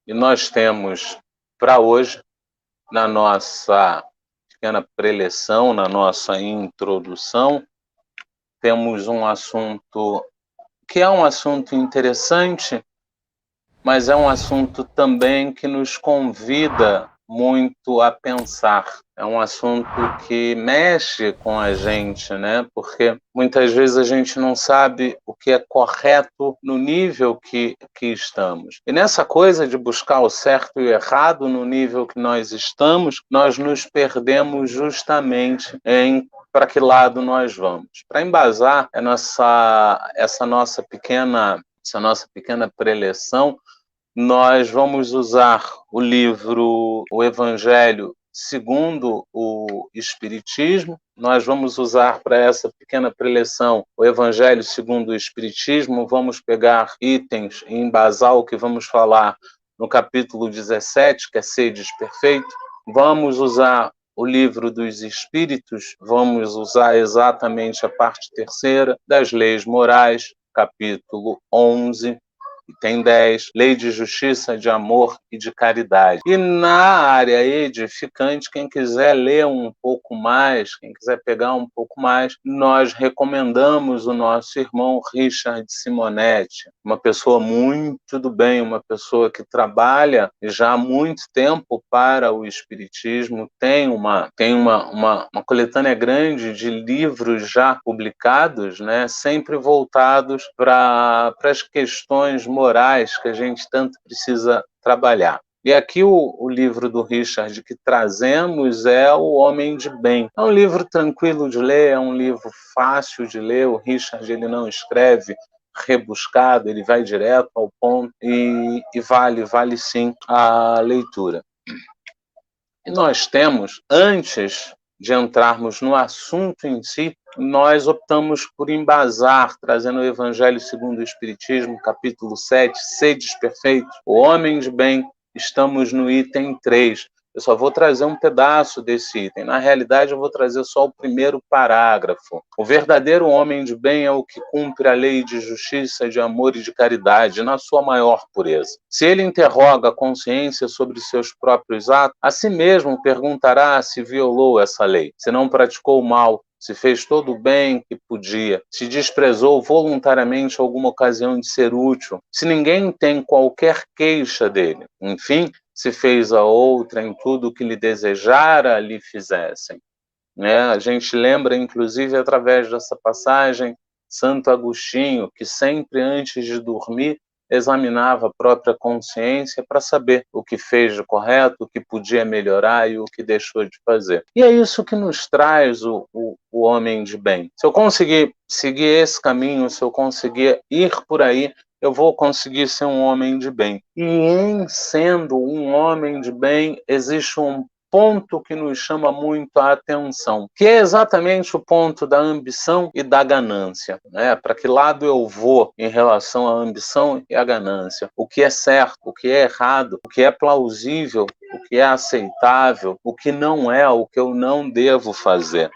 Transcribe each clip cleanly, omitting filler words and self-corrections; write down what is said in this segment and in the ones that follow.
E nós temos para hoje, na nossa pequena preleção, na nossa introdução, temos um assunto que é um assunto interessante, mas é um assunto também que nos convida muito a pensar. É um assunto que mexe com a gente, né? Porque muitas vezes a gente não sabe o que é correto no nível que estamos. E nessa coisa de buscar o certo e o errado no nível que nós estamos, nós nos perdemos justamente em para que lado nós vamos. Para embasar essa nossa pequena preleção, nós vamos usar o livro O Evangelho segundo o Espiritismo. Nós vamos usar para essa pequena preleção o Evangelho segundo o Espiritismo. Vamos pegar itens e embasar o que vamos falar no capítulo 17, que é Sedes Perfeito. Vamos usar o livro dos Espíritos, vamos usar exatamente a parte terceira das leis morais, capítulo 11, tem 10, lei de justiça, de amor e de caridade. E na área edificante, quem quiser ler um pouco mais, quem quiser pegar um pouco mais, nós recomendamos o nosso irmão Richard Simonetti, uma pessoa muito do bem, uma pessoa que trabalha já há muito tempo para o Espiritismo, tem uma coletânea grande de livros já publicados, né, sempre voltados para as questões morais que a gente tanto precisa trabalhar. E aqui o livro do Richard que trazemos é O Homem de Bem. É um livro tranquilo de ler, é um livro fácil de ler. O Richard ele não escreve rebuscado, ele vai direto ao ponto e vale sim a leitura. E nós temos, antes de entrarmos no assunto em si, nós optamos por embasar, trazendo o Evangelho segundo o Espiritismo, capítulo 7, Sedes Perfeitos, o homem de bem. Estamos no item 3. Eu só vou trazer um pedaço desse item. Na realidade, eu vou trazer só o primeiro parágrafo. O verdadeiro homem de bem é o que cumpre a lei de justiça, de amor e de caridade na sua maior pureza. Se ele interroga a consciência sobre seus próprios atos, a si mesmo perguntará se violou essa lei, se não praticou o mal, se fez todo o bem que podia, se desprezou voluntariamente alguma ocasião de ser útil, se ninguém tem qualquer queixa dele. Enfim, se fez a outra em tudo o que lhe desejara lhe fizessem. A gente lembra, inclusive, através dessa passagem, Santo Agostinho, que sempre antes de dormir examinava a própria consciência para saber o que fez de correto, o que podia melhorar e o que deixou de fazer. E é isso que nos traz o homem de bem. Se eu conseguir seguir esse caminho, se eu conseguir ir por aí, eu vou conseguir ser um homem de bem. E em sendo um homem de bem, existe um ponto que nos chama muito a atenção, que é exatamente o ponto da ambição e da ganância. Para que lado eu vou em relação à ambição e à ganância? O que é certo, o que é errado, o que é plausível, o que é aceitável, o que não é, o que eu não devo fazer.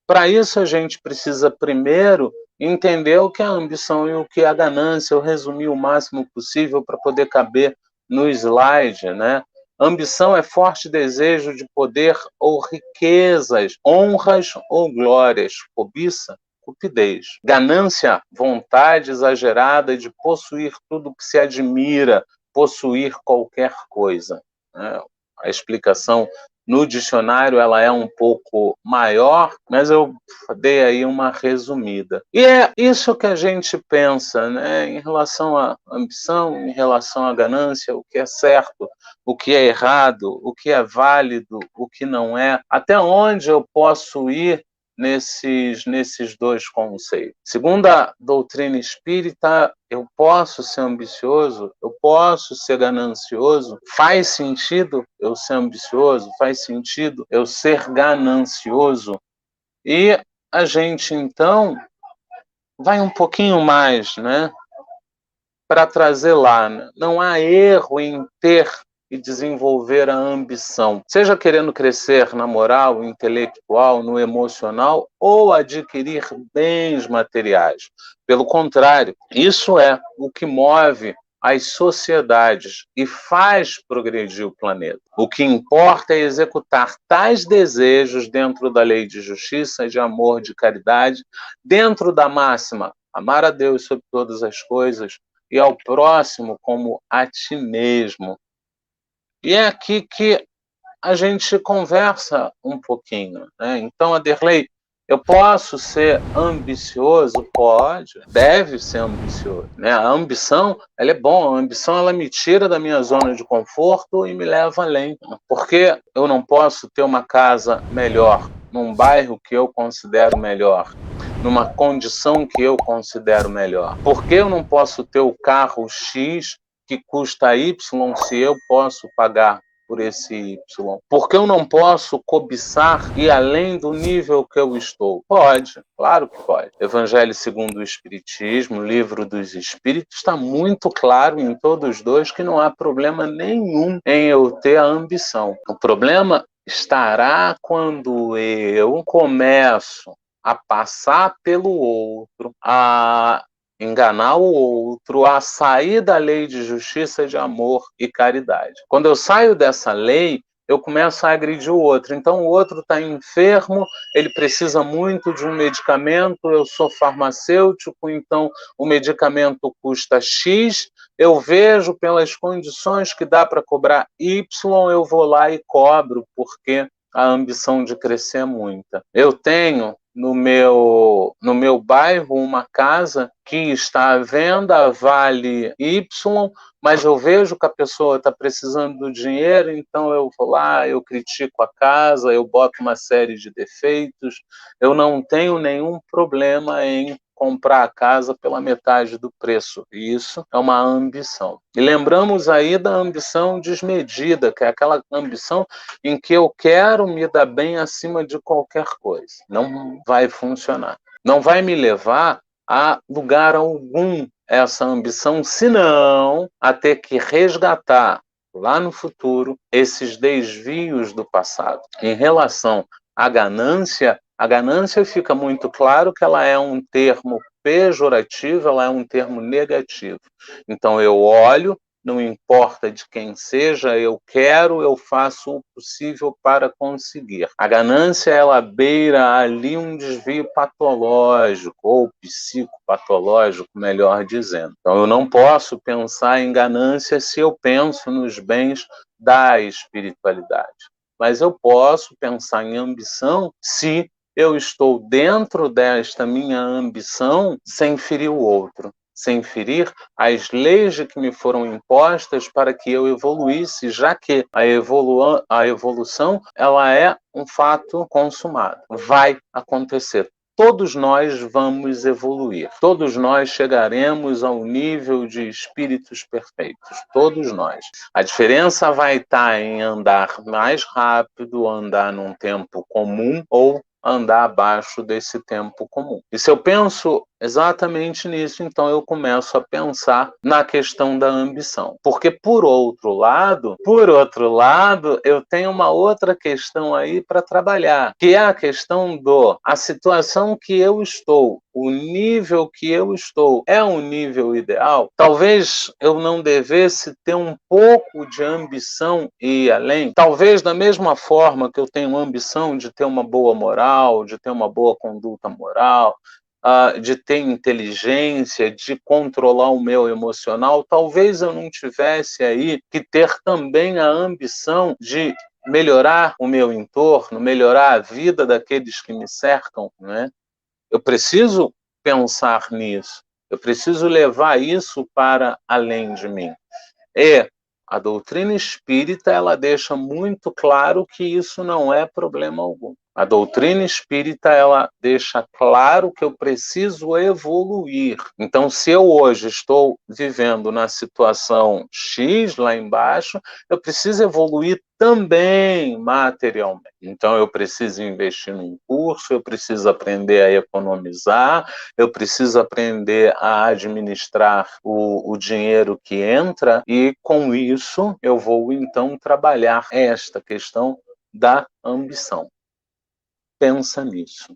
Para isso, a gente precisa primeiro entender o que é a ambição e o que é a ganância. Eu resumi o máximo possível para poder caber no slide, né? Ambição é forte desejo de poder ou riquezas, honras ou glórias. Cobiça, cupidez. Ganância, vontade exagerada de possuir tudo que se admira, possuir qualquer coisa. A explicação no dicionário ela é um pouco maior, mas eu dei aí uma resumida. E é isso que a gente pensa, né, em relação à ambição, em relação à ganância, o que é certo, o que é errado, o que é válido, o que não é, até onde eu posso ir nesses dois conceitos. Segundo a doutrina espírita, eu posso ser ambicioso, eu posso ser ganancioso. Faz sentido eu ser ambicioso? Faz sentido eu ser ganancioso? E a gente, então, vai um pouquinho mais, né, para trazer lá. Não há erro em ter e desenvolver a ambição, seja querendo crescer na moral, intelectual, no emocional ou adquirir bens materiais. Pelo contrário, isso é o que move as sociedades e faz progredir o planeta. O que importa é executar tais desejos dentro da lei de justiça, de amor, de caridade, dentro da máxima: amar a Deus sobre todas as coisas e ao próximo como a ti mesmo. E é aqui que a gente conversa um pouquinho, né? Então, Aderley, eu posso ser ambicioso? Pode, deve ser ambicioso, né? A ambição, ela é bom, a ambição ela me tira da minha zona de conforto e me leva além. Porque eu não posso ter uma casa melhor num bairro que eu considero melhor, numa condição que eu considero melhor? Por que eu não posso ter o carro X que custa Y se eu posso pagar por esse Y? Por que eu não posso cobiçar e além do nível que eu estou? Pode, claro que pode. Evangelho segundo o Espiritismo, Livro dos Espíritos, está muito claro em todos os dois que não há problema nenhum em eu ter a ambição. O problema estará quando eu começo a passar pelo outro, a enganar o outro, a sair da lei de justiça, de amor e caridade. Quando eu saio dessa lei, eu começo a agredir o outro. Então, o outro está enfermo, ele precisa muito de um medicamento, eu sou farmacêutico, então o medicamento custa X, eu vejo pelas condições que dá para cobrar Y, eu vou lá e cobro, porque a ambição de crescer é muita. Eu tenho no meu bairro uma casa que está à venda, vale Y, mas eu vejo que a pessoa está precisando do dinheiro, então eu vou lá, eu critico a casa, eu boto uma série de defeitos, eu não tenho nenhum problema em comprar a casa pela metade do preço. Isso é uma ambição. E lembramos aí da ambição desmedida, que é aquela ambição em que eu quero me dar bem acima de qualquer coisa. Não vai funcionar. Não vai me levar a lugar algum essa ambição, senão a ter que resgatar lá no futuro esses desvios do passado. Em relação à ganância, a ganância fica muito claro que ela é um termo pejorativo, ela é um termo negativo. Então eu olho, não importa de quem seja, eu quero, eu faço o possível para conseguir. A ganância, ela beira ali um desvio patológico, ou psicopatológico, melhor dizendo. Então, eu não posso pensar em ganância se eu penso nos bens da espiritualidade. Mas eu posso pensar em ambição se eu estou dentro desta minha ambição sem ferir o outro, sem ferir as leis que me foram impostas para que eu evoluísse, já que a evolução ela é um fato consumado. Vai acontecer. Todos nós vamos evoluir. Todos nós chegaremos ao nível de espíritos perfeitos. Todos nós. A diferença vai estar em andar mais rápido, andar num tempo comum ou andar abaixo desse tempo comum. E se eu penso exatamente nisso, então eu começo a pensar na questão da ambição. Porque por outro lado, eu tenho uma outra questão aí para trabalhar, que é a questão a situação que eu estou, o nível que eu estou é um nível ideal? Talvez eu não devesse ter um pouco de ambição e ir além. Talvez da mesma forma que eu tenho ambição de ter uma boa moral, de ter uma boa conduta moral, de ter inteligência, de controlar o meu emocional, talvez eu não tivesse aí que ter também a ambição de melhorar o meu entorno, melhorar a vida daqueles que me cercam, né? Eu preciso pensar nisso, eu preciso levar isso para além de mim. E a doutrina espírita, ela deixa muito claro que isso não é problema algum. A doutrina espírita, ela deixa claro que eu preciso evoluir. Então, se eu hoje estou vivendo na situação X lá embaixo, eu preciso evoluir também materialmente. Então, eu preciso investir num curso, eu preciso aprender a economizar, eu preciso aprender a administrar o dinheiro que entra e, com isso, eu vou, então, trabalhar esta questão da ambição. Pensa nisso.